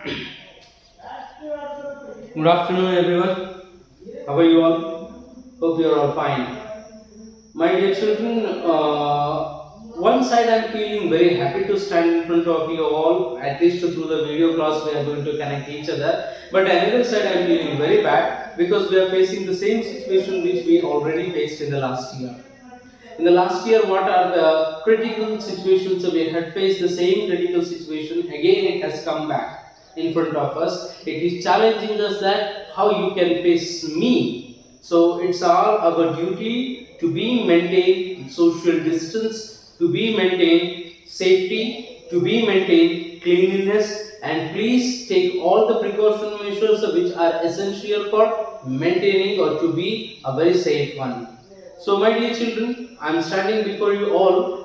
Good afternoon, everyone. How are you all? Hope you are all fine. My dear children, one side I'm feeling very happy to stand in front of you all, at least through the video class we are going to connect each other. But another side I'm feeling very bad because we are facing the same situation which we already faced in the last year. In the last year, what are the critical situations we had faced? The same critical situation again, it has come back in front of us. It is challenging us that how you can face me. So it's all our duty to be maintain social distance, to be maintain safety, to be maintain cleanliness, and please take all the precaution measures which are essential for maintaining or to be a very safe one. So, my dear children, I am standing before you all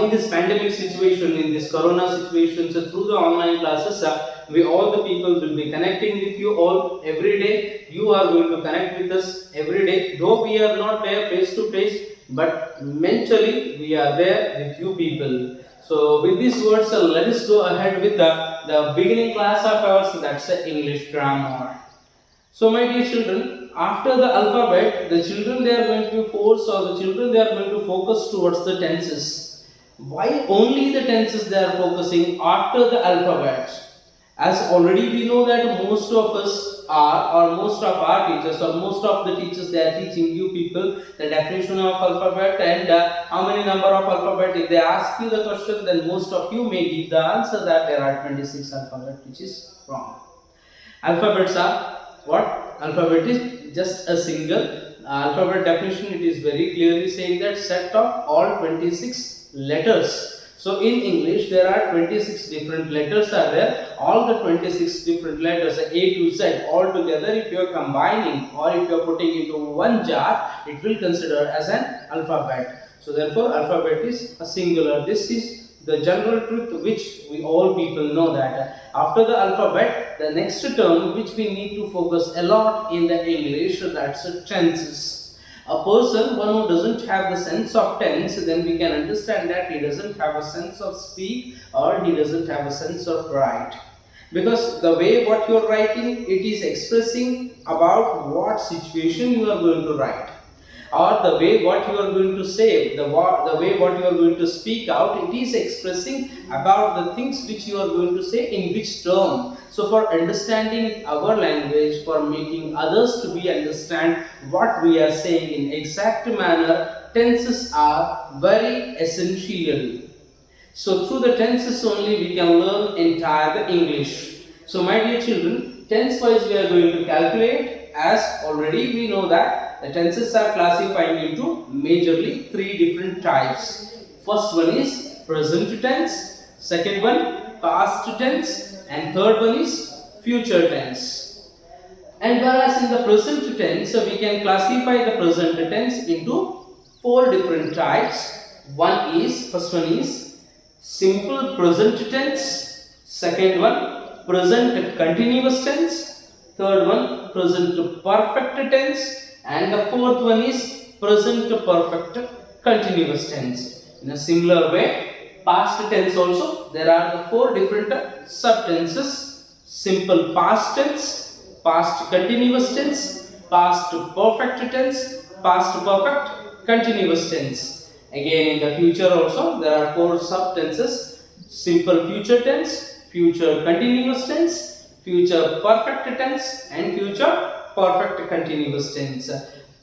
in this pandemic situation, in this corona situation. So, through the online classes, we all the people will be connecting with you all every day. You are going to connect with us every day. Though we are not there face to face, but mentally we are there with you people. So, with these words, let us go ahead with the beginning class of ours. That's the English grammar. So, my dear children, after the alphabet, the children they are going to be forced, or the children they are going to focus towards the tenses. Why only the tenses they are focusing after the alphabet? As already we know that most of us are, or most of our teachers, or most of the teachers they are teaching you people the definition of alphabet and how many number of alphabet. If they ask you the question, then most of you may give the answer that there are 26 alphabet, which is wrong. Alphabets are what? Alphabet is just a single alphabet definition. It is very clearly saying that set of all 26 letters. So in English there are 26 different letters are there. All the 26 different letters A to Z all together, if you are combining or if you are putting into one jar, it will consider as an alphabet. So therefore alphabet is a singular. This is the general truth which we all people know, that after the alphabet the next term which we need to focus a lot in the English, that's tenses. A person, one who doesn't have the sense of tense, then we can understand that he doesn't have a sense of speak or he doesn't have a sense of write, because the way what you are writing, it is expressing about what situation you are going to write, or the way what you are going to say, the way what you are going to speak out, it is expressing about the things which you are going to say in which term. So for understanding our language, for making others to be understand what we are saying in exact manner, tenses are very essential. So through the tenses only we can learn entire the English. So my dear children, tense wise we are going to calculate, as already we know that the tenses are classified into majorly three different types. First one is present tense, second one past tense, and third one is future tense. And whereas in the present tense, we can classify the present tense into four different types. First one is simple present tense, second one present continuous tense, third one present perfect tense, and the fourth one is present perfect continuous tense. In a similar way, past tense also there are the four different subtenses: simple past tense, past continuous tense, past perfect tense, past perfect continuous tense. Again, in the future also there are four subtenses: simple future tense, future continuous tense, future perfect tense, and future perfect continuous tense.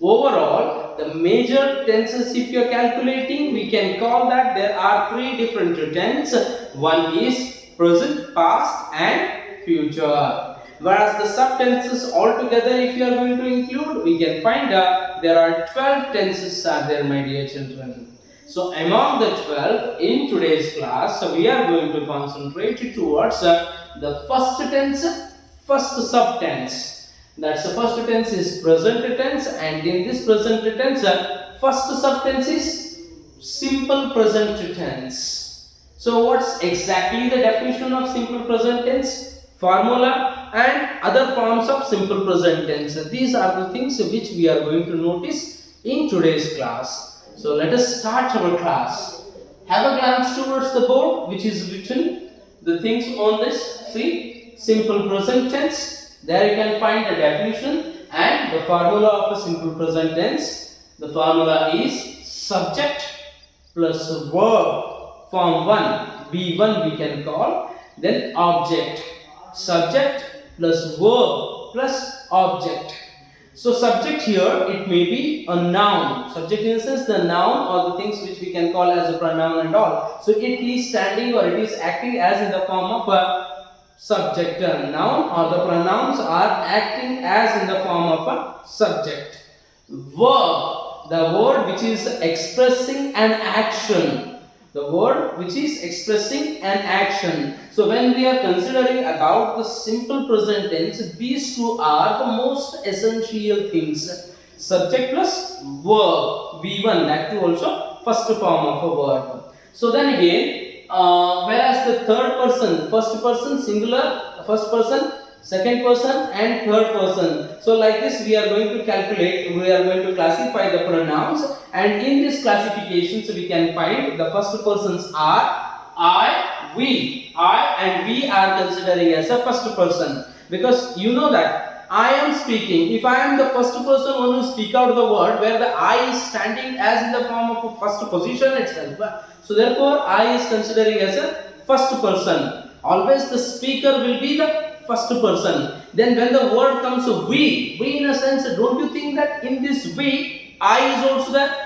Overall, the major tenses, if you are calculating, we can call that there are three different tenses. One is present, past, and future. Whereas the subtenses altogether, if you are going to include, we can find there are 12 tenses are there, my dear children. So among the 12 in today's class, we are going to concentrate towards the first tense, first subtense. That's the first tense is present tense, and in this present tense, first subtense is simple present tense. So what's exactly the definition of simple present tense? Formula and other forms of simple present tense. These are the things which we are going to notice in today's class. So let us start our class. Have a glance towards the board which is written the things on this. See, simple present tense. There you can find the definition and the formula of a simple present tense. The formula is subject plus verb, form 1, V1 we can call, then object, subject plus verb plus object. So subject here, it may be a noun. Subject in the sense the noun or the things which we can call as a pronoun and all. So it is standing or it is acting as in the form of a subject. A noun or the pronouns are acting as in the form of a subject. Verb, the word which is expressing an action. The word which is expressing an action. So when we are considering about the simple present tense, these two are the most essential things. Subject plus verb, V1, that too also first form of a verb. So then again, whereas the third person, first person singular, first person, second person and third person. So like this we are going to calculate, we are going to classify the pronouns, and in this classification so we can find the first persons are I, we. I and we are considering as a first person, because you know that I am speaking. If I am the first person who speak out the word where the I is standing as in the form of a first position itself, so therefore I is considering as a first person. Always the speaker will be the first person. Then when the word comes to we in a sense, don't you think that in this we, I is also there?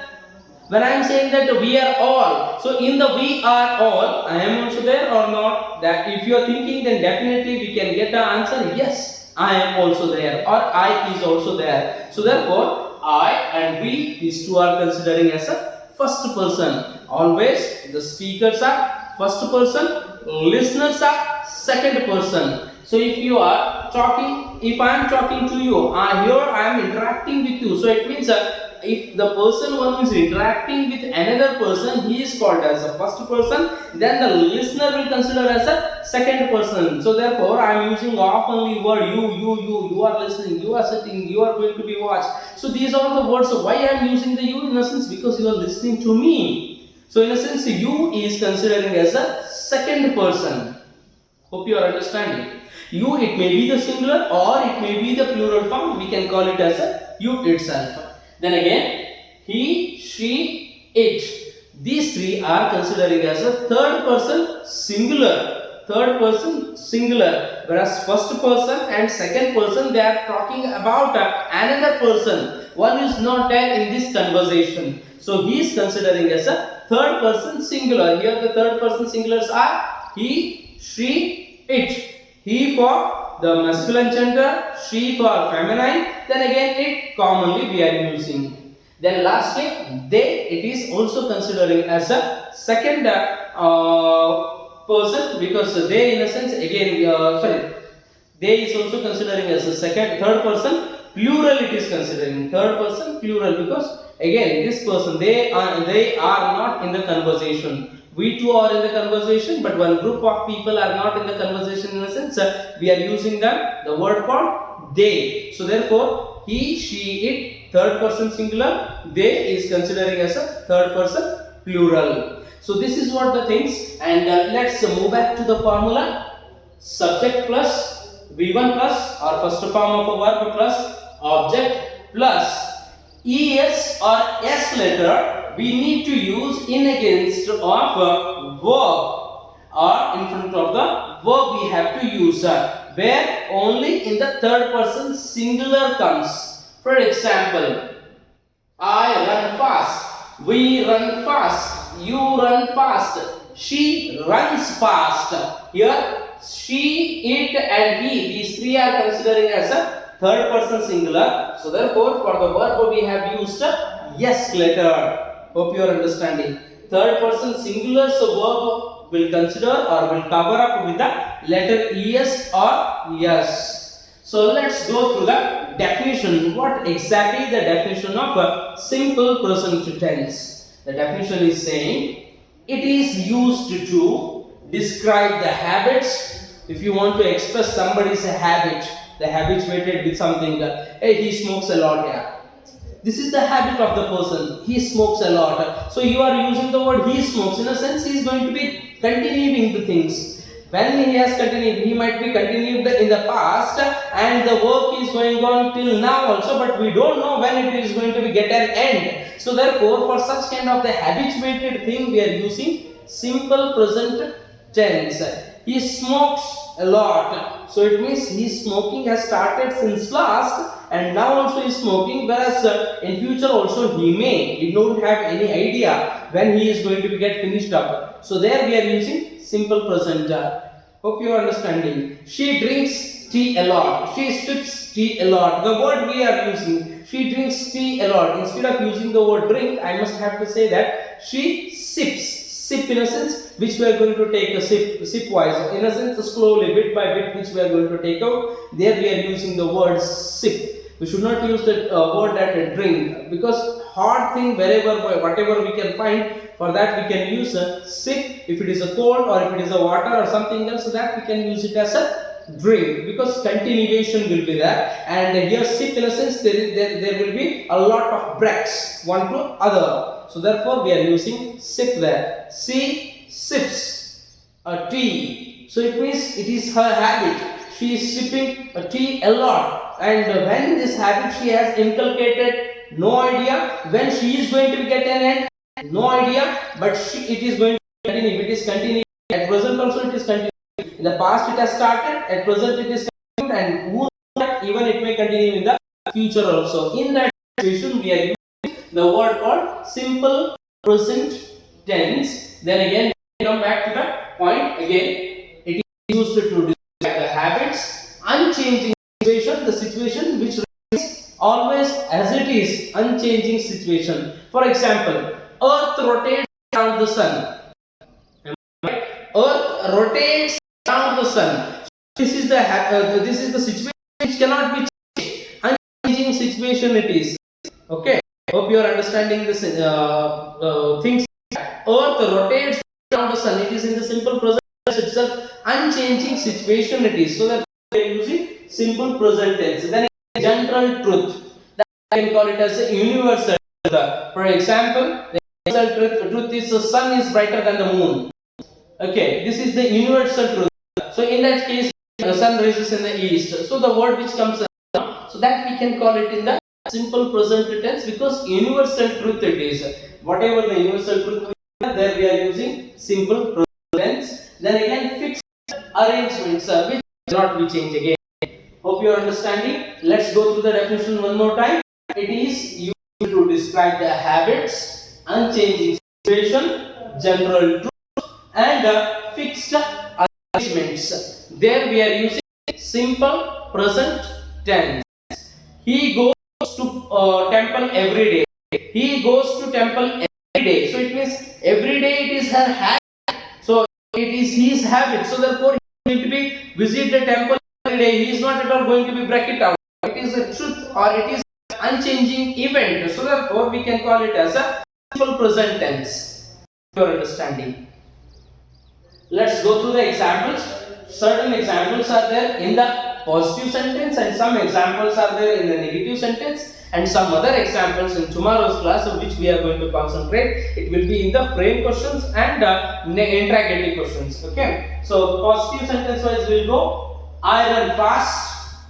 When I am saying that we are all, so in the we are all, I am also there or not? That if you are thinking, then definitely we can get the answer, yes, I am also there, or I is also there. So therefore, I and we, these two are considering as a first person. Always the speakers are first person, listeners are second person. So if you are talking, if I am talking to you, here I am interacting with you. So it means if the person one is interacting with another person, he is called as a first person. Then the listener will consider as a second person. So therefore, I am using oftenly word you are listening, you are sitting, you are going to be watched. So these are the words. So why I am using the you in a sense? Because you are listening to me. So in a sense, you is considering as a second person. Hope you are understanding. You, it may be the singular or it may be the plural form. We can call it as a you itself. Then again, he, she, it. These three are considering as a third person singular. Third person singular. Whereas first person and second person, they are talking about another person. One is not there in this conversation. So he is considering as a third person singular. Here the third person singulars are he, she, it. He for the masculine gender, she for feminine, then again it commonly we are using. Then lastly, they, it is also considering as a second person, because they in a sense again, they is also considering as a third person, plural it is considering, third person plural, because again this person, they are not in the conversation. We two are in the conversation, but one group of people are not in the conversation in a sense. We are using the word called they. So therefore, he, she, it, third person singular, they is considering as a third person plural. So this is what the things, and let's move back to the formula. Subject plus V1 plus, or first form of a verb, plus object plus es or s letter we need to use in against of verb, or in front of the verb we have to use where only in the third person singular comes. For example, I run fast, we run fast, you run fast, she runs fast. Here she, it and he, these three are considering as a third person singular. So therefore for the verb we have used yes letter. Hope you are understanding. Third person singular, so verb will consider or will cover up with the letter es or yes. So let's go through the definition. What exactly the definition of a simple present tense? The definition is saying it is used to describe the habits. If you want to express somebody's habit, the habituated with something, hey, he smokes a lot, yeah. This is the habit of the person. He smokes a lot. So you are using the word he smokes. In a sense, he is going to be continuing the things. When he has continued, he might be continued in the past, and the work is going on till now also, but we don't know when it is going to be get an end. So therefore, for such kind of the habituated thing, we are using simple present tense. He smokes a lot, so it means his smoking has started since last, and now also he is smoking, whereas in future also he don't have any idea when he is going to be get finished up. So there we are using simple present. Hope you are understanding. She drinks tea a lot. She sips tea a lot. The word we are using, she drinks tea a lot. Instead of using the word drink, I must have to say that she sips. Sip in a sense, which we are going to take a sip wise. In a sense, slowly, bit by bit, which we are going to take out. There we are using the word sip. We should not use the word that drink, because hard thing wherever whatever we can find, for that we can use a sip. If it is a cold or if it is a water or something else, so that we can use it as a drink, because continuation will be there. And here sip in a sense, there will be a lot of breaks one to other. So therefore we are using sip there. She sips a tea. So it means it is her habit. She is sipping a tea a lot. And when this habit she has inculcated, no idea when she is going to get an end, no idea, but it is going to continue. It is continuing. At present also it is continuing. In the past it has started, at present it is continued, and who knows, even it may continue in the future also. In that situation we are using the word called simple present tense. Then again we come back to the point again. It is used to describe the habits, unchanging situation, the situation which remains always as it is, unchanging situation. For example, Earth rotates around the sun. Earth rotates around the sun. This is the situation which cannot be changed. Unchanging situation it is. Okay. Hope you are understanding this things. Earth rotates around the sun. It is in the simple present itself. Unchanging situation it is. So that we are using simple present tense. Then general truth. That I can call it as a universal truth. For example, the universal truth is the sun is brighter than the moon. Okay, this is the universal truth. So in that case, the sun rises in the east. So the word which comes down, so that we can call it in the simple present tense, because universal truth it is. Whatever the universal truth is, there we are using simple present tense. Then again, fixed arrangements which cannot be changed again. Hope you are understanding. Let's go through the definition one more time. It is used to describe the habits, unchanging situation, general truth, and fixed arrangements. There we are using simple present tense. He goes to temple every day. He goes to temple every day. So it means every day it is her habit. So it is his habit. So therefore he is going to be visit the temple every day. He is not at all going to be break it out. It is a truth, or it is unchanging event. So therefore we can call it as a simple present tense. Your understanding. Let's go through the examples. Certain examples are there in the positive sentence, and some examples are there in the negative sentence, and some other examples in tomorrow's class, of which we are going to concentrate. It will be in the frame questions and interrogative questions. Okay. So positive sentence wise we will go: I run fast,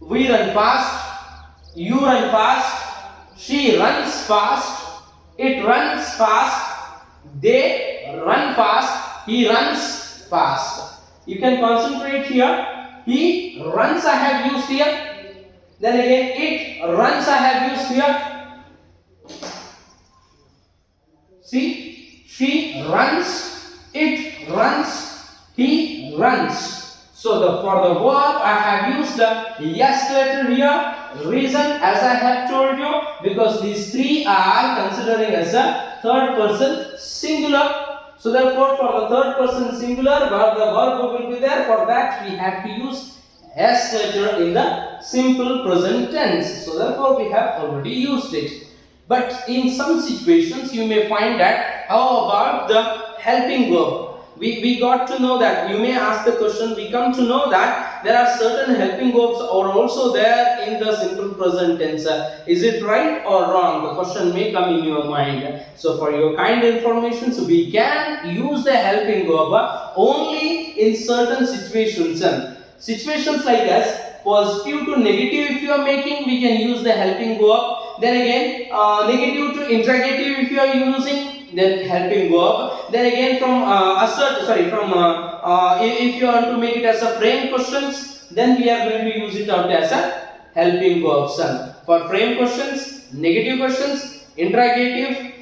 we run fast, you run fast, she runs fast, it runs fast, they run fast, he runs fast. You can concentrate here. He runs I have used here. Then again it runs I have used here. See, she runs, it runs, he runs. So for the verb I have used the yes letter here. Reason, as I have told you, because these three are considering as a third person singular. So therefore for the third person singular, where the verb will be there, for that we have to use S letter in the simple present tense. So therefore we have already used it. But in some situations you may find that, how about the helping verb? we got to know that you may ask the question, we come to know that there are certain helping verbs are also there in the simple present tense. Is it right or wrong? The question may come in your mind. So for your kind information, so we can use the helping verb only in certain situations. Situations like as positive to negative, if you are making, we can use the helping verb. Then again, negative to interrogative, if you are using, then helping verb. Then again, from if you want to make it as a frame questions, then we are going to use it out as a helping verb. For frame questions, negative questions, interrogative,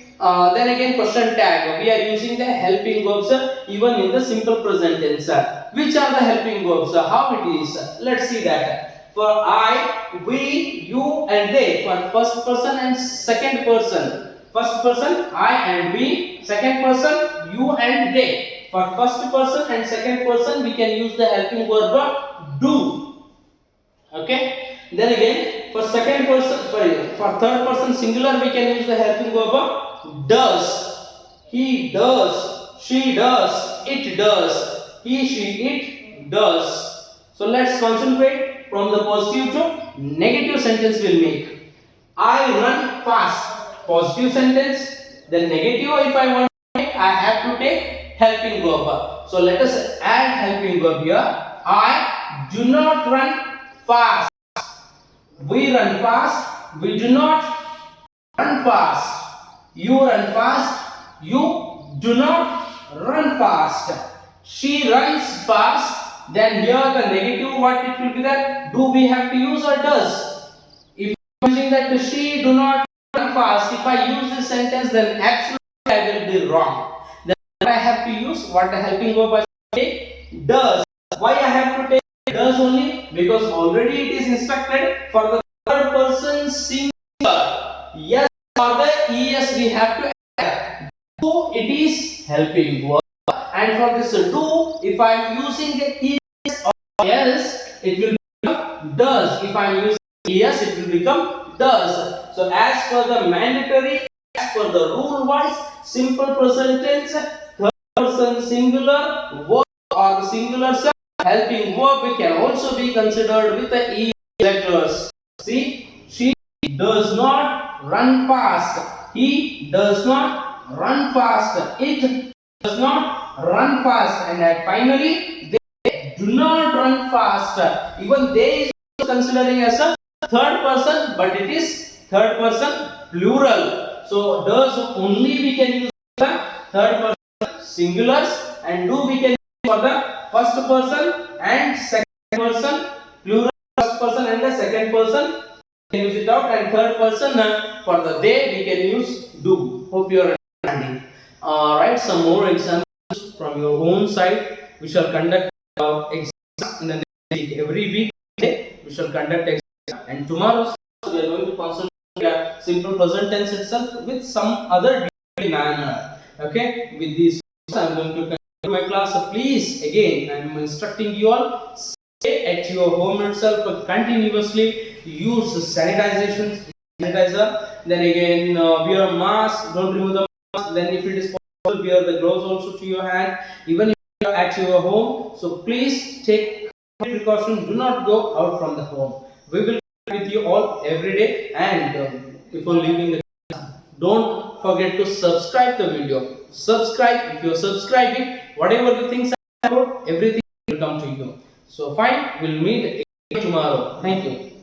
then again question tag, we are using the helping verbs even in the simple present tense. Which are the helping verbs? How it is? Let's see that. For I, we, you and they, for first person and second person. First person I and we, second person you and they. For first person and second person we can use the helping verb do. Okay. Then again, for second person, for third person singular, we can use the helping verb does. He does, she does, it does, he, she, it does. So let's concentrate from the positive to negative sentence we'll make. I run fast. Positive sentence. Then negative, if I want to make, I have to take helping verb. So let us add helping verb here. I do not run fast. We run fast. We do not run fast. You run fast. You do not run fast. She runs fast. Then here the negative, what it will be that? Do we have to use or does? If using that she do not run fast, if I use this sentence, then absolutely I will be wrong. Then what I have to use, what the helping verb I take? Does. Why I have to take does only? Because already it is instructed for the third person singular. Yes or the es we have to add. Do, it is helping verb. And for this do, if I am using the es or else, it will become does. If I am using yes, it will become does. So as per the mandatory, as per the rule wise, simple present tense, third person singular verb or the singular helping verb can also be considered with the e letters. See, she does not run fast. He does not run fast. It does not run fast. And finally, they do not run fast. Even they is considering as a third person, but it is third person plural. So does only we can use the third person singulars, and do we can use for the first person and second person plural. First person and the second person we can use it out, and third person for the they we can use do. Hope you are understanding. Write some more examples from your own side. We shall conduct exams in the next week. Every week we shall conduct exams. And tomorrow we are going to concentrate simple present tense itself with some other manner. Okay, with these I am going to continue my class. So please, again, I am instructing you all, stay at your home itself continuously. Use sanitizer. Then again, wear a mask. Don't remove the mask. Then, if it is possible, wear the gloves also to your hand. Even if you are at your home, so please take precaution. Do not go out from the home. We will be with you all every day, and before leaving the class, don't forget to subscribe the video. Subscribe. If you are subscribing, whatever the things I upload, everything will come to you. So fine, we'll meet tomorrow. Thank you.